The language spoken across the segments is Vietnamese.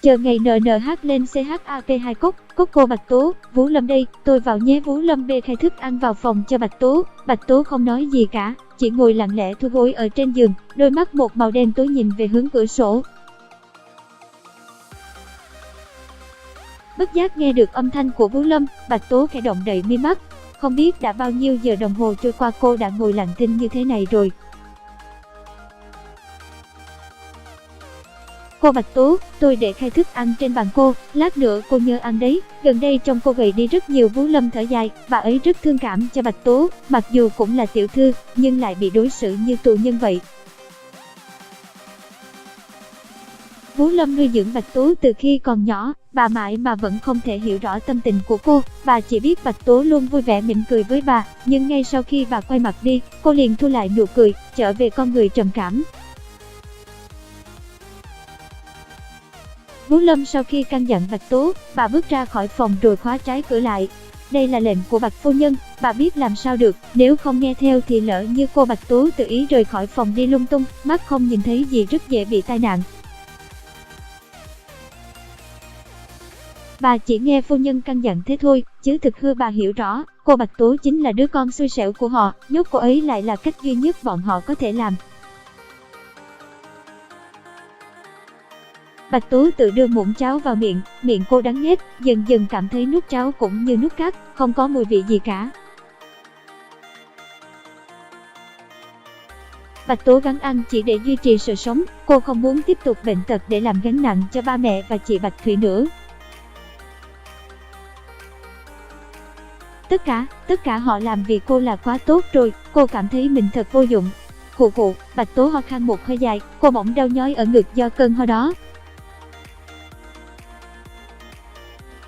chờ ngày NNH lên CHAP2 cốc cô Bạch Tố, Vũ Lâm đây, tôi vào nhé. Vũ Lâm bê khai thức ăn vào phòng cho Bạch Tố. Bạch Tố không nói gì cả, chỉ ngồi lặng lẽ thu gối ở trên giường, đôi mắt một màu đen tối nhìn về hướng cửa sổ. Bất giác nghe được âm thanh của Vũ Lâm, Bạch Tố khẽ động đậy mi mắt. Không biết đã bao nhiêu giờ đồng hồ trôi qua cô đã ngồi lặng thinh như thế này rồi. Cô Bạch Tố, tôi để khai thức ăn trên bàn cô, lát nữa cô nhớ ăn đấy, gần đây trông cô gầy đi rất nhiều. Vũ Lâm thở dài, bà ấy rất thương cảm cho Bạch Tố, mặc dù cũng là tiểu thư, nhưng lại bị đối xử như tù nhân vậy. Vũ Lâm nuôi dưỡng Bạch Tố từ khi còn nhỏ, bà mãi mà vẫn không thể hiểu rõ tâm tình của cô, bà chỉ biết Bạch Tố luôn vui vẻ mỉm cười với bà, nhưng ngay sau khi bà quay mặt đi, cô liền thu lại nụ cười, trở về con người trầm cảm. Vũ Lâm sau khi căn dặn Bạch Tố, bà bước ra khỏi phòng rồi khóa trái cửa lại. Đây là lệnh của Bạch phu nhân, bà biết làm sao được, nếu không nghe theo thì lỡ như cô Bạch Tố tự ý rời khỏi phòng đi lung tung, mắt không nhìn thấy gì rất dễ bị tai nạn. Bà chỉ nghe phu nhân căn dặn thế thôi, chứ thực hư bà hiểu rõ, cô Bạch Tố chính là đứa con xui xẻo của họ, nhốt cô ấy lại là cách duy nhất bọn họ có thể làm. Bạch Tố tự đưa muỗng cháo vào miệng cô đắng nghét, dần dần cảm thấy nuốt cháo cũng như nuốt cát, không có mùi vị gì cả. Bạch Tố gắng ăn chỉ để duy trì sự sống, cô không muốn tiếp tục bệnh tật để làm gánh nặng cho ba mẹ và chị Bạch Thủy nữa. Tất cả họ làm vì cô là quá tốt rồi, cô cảm thấy mình thật vô dụng. Khụ, Bạch Tố ho khan một hơi dài, cô bỗng đau nhói ở ngực do cơn ho đó.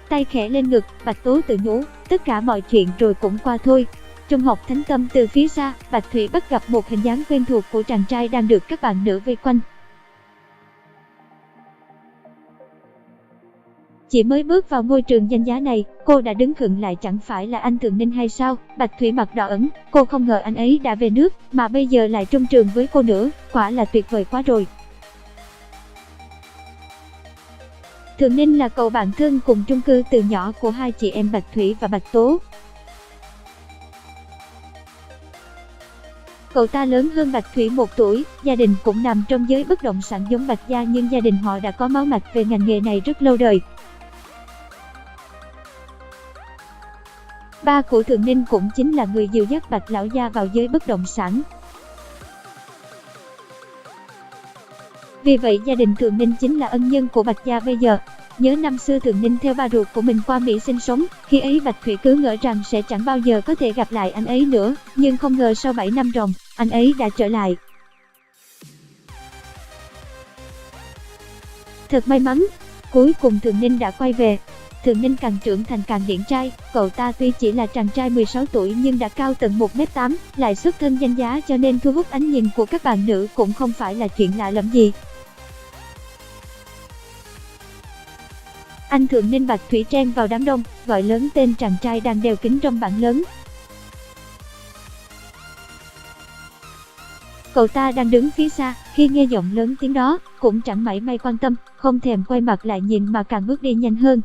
Tay khẽ lên ngực, Bạch Tố tự nhủ, tất cả mọi chuyện rồi cũng qua thôi. Trung học Thánh Tâm từ phía xa, Bạch Thủy bắt gặp một hình dáng quen thuộc của chàng trai đang được các bạn nữ vây quanh. Chỉ mới bước vào ngôi trường danh giá này, cô đã đứng khựng lại, chẳng phải là anh Thượng Ninh hay sao? Bạch Thủy mặt đỏ ửng, cô không ngờ anh ấy đã về nước, mà bây giờ lại chung trường với cô nữa, quả là tuyệt vời quá rồi. Thượng Ninh là cậu bạn thân cùng chung cư từ nhỏ của hai chị em Bạch Thủy và Bạch Tố. Cậu ta lớn hơn Bạch Thủy 1 tuổi, gia đình cũng nằm trong giới bất động sản giống Bạch gia, nhưng gia đình họ đã có máu mạch về ngành nghề này rất lâu đời. Ba của Thượng Ninh cũng chính là người dìu dắt Bạch lão gia vào giới bất động sản. Vì vậy gia đình Thượng Ninh chính là ân nhân của Bạch gia bây giờ. Nhớ năm xưa Thượng Ninh theo ba ruột của mình qua Mỹ sinh sống, khi ấy Bạch Thủy cứ ngỡ rằng sẽ chẳng bao giờ có thể gặp lại anh ấy nữa, nhưng không ngờ sau 7 năm ròng, anh ấy đã trở lại. Thật may mắn, cuối cùng Thượng Ninh đã quay về. Thượng Ninh càng trưởng thành càng điển trai, cậu ta tuy chỉ là chàng trai 16 tuổi nhưng đã cao tận 1m8, lại xuất thân danh giá cho nên thu hút ánh nhìn của các bạn nữ cũng không phải là chuyện lạ lẫm gì. Anh Thượng Ninh Bạch Thủy chen vào đám đông, gọi lớn tên chàng trai đang đeo kính râm bản lớn. Cậu ta đang đứng phía xa, khi nghe giọng lớn tiếng đó, cũng chẳng mảy may quan tâm, không thèm quay mặt lại nhìn mà càng bước đi nhanh hơn.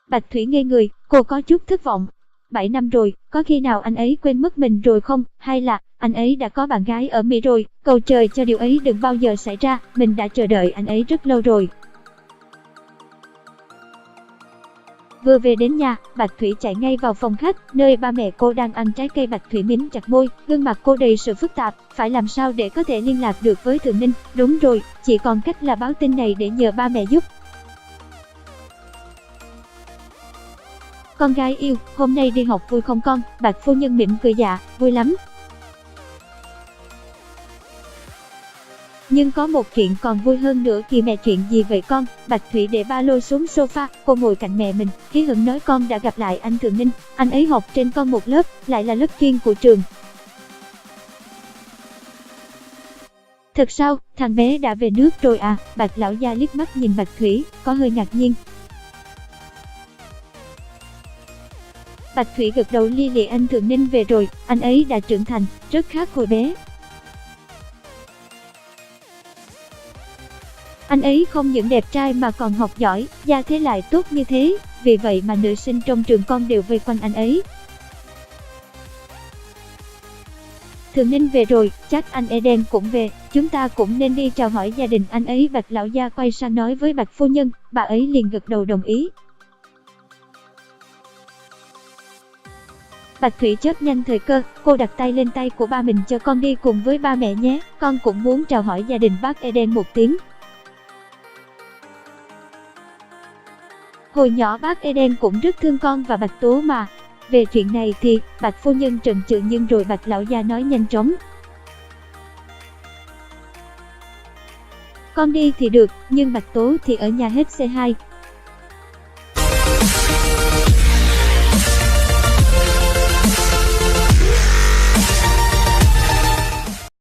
Bạch Thủy ngây người, cô có chút thất vọng. 7 năm rồi, có khi nào anh ấy quên mất mình rồi không? Hay là anh ấy đã có bạn gái ở Mỹ rồi? Cầu trời cho điều ấy đừng bao giờ xảy ra, mình đã chờ đợi anh ấy rất lâu rồi. Vừa về đến nhà, Bạch Thủy chạy ngay vào phòng khách, nơi ba mẹ cô đang ăn trái cây. Bạch Thủy mím chặt môi, gương mặt cô đầy sự phức tạp, phải làm sao để có thể liên lạc được với Thượng Ninh? Đúng rồi, chỉ còn cách là báo tin này để nhờ ba mẹ giúp. Con gái yêu, hôm nay đi học vui không con? Bạch phu nhân mỉm cười, dạ, vui lắm. Nhưng có một chuyện còn vui hơn nữa kìa mẹ. Chuyện gì vậy con? Bạch Thủy để ba lô xuống sofa, cô ngồi cạnh mẹ mình, hí hửng nói con đã gặp lại anh Thượng Ninh, anh ấy học trên con một lớp, lại là lớp chuyên của trường. Thật sao, thằng bé đã về nước rồi à? Bạch lão gia liếc mắt nhìn Bạch Thủy, có hơi ngạc nhiên. Bạch Thủy gật đầu lia lịa, anh Thượng Ninh về rồi, anh ấy đã trưởng thành, rất khác hồi bé. Anh ấy không những đẹp trai mà còn học giỏi, gia thế lại tốt như thế, vì vậy mà nữ sinh trong trường con đều vây quanh anh ấy. Thượng Ninh về rồi, chắc anh Eden cũng về, chúng ta cũng nên đi chào hỏi gia đình anh ấy. Bạch lão gia quay sang nói với Bạch phu nhân, bà ấy liền gật đầu đồng ý. Bạch Thủy chớp nhanh thời cơ, cô đặt tay lên tay của ba mình, cho con đi cùng với ba mẹ nhé, con cũng muốn chào hỏi gia đình bác Eden một tiếng. Hồi nhỏ bác Eden cũng rất thương con và Bạch Tố mà. Về chuyện này thì Bạch phu nhân chần chừ, nhưng rồi Bạch lão gia nói nhanh chóng. Con đi thì được, nhưng Bạch Tố thì ở nhà hết C2,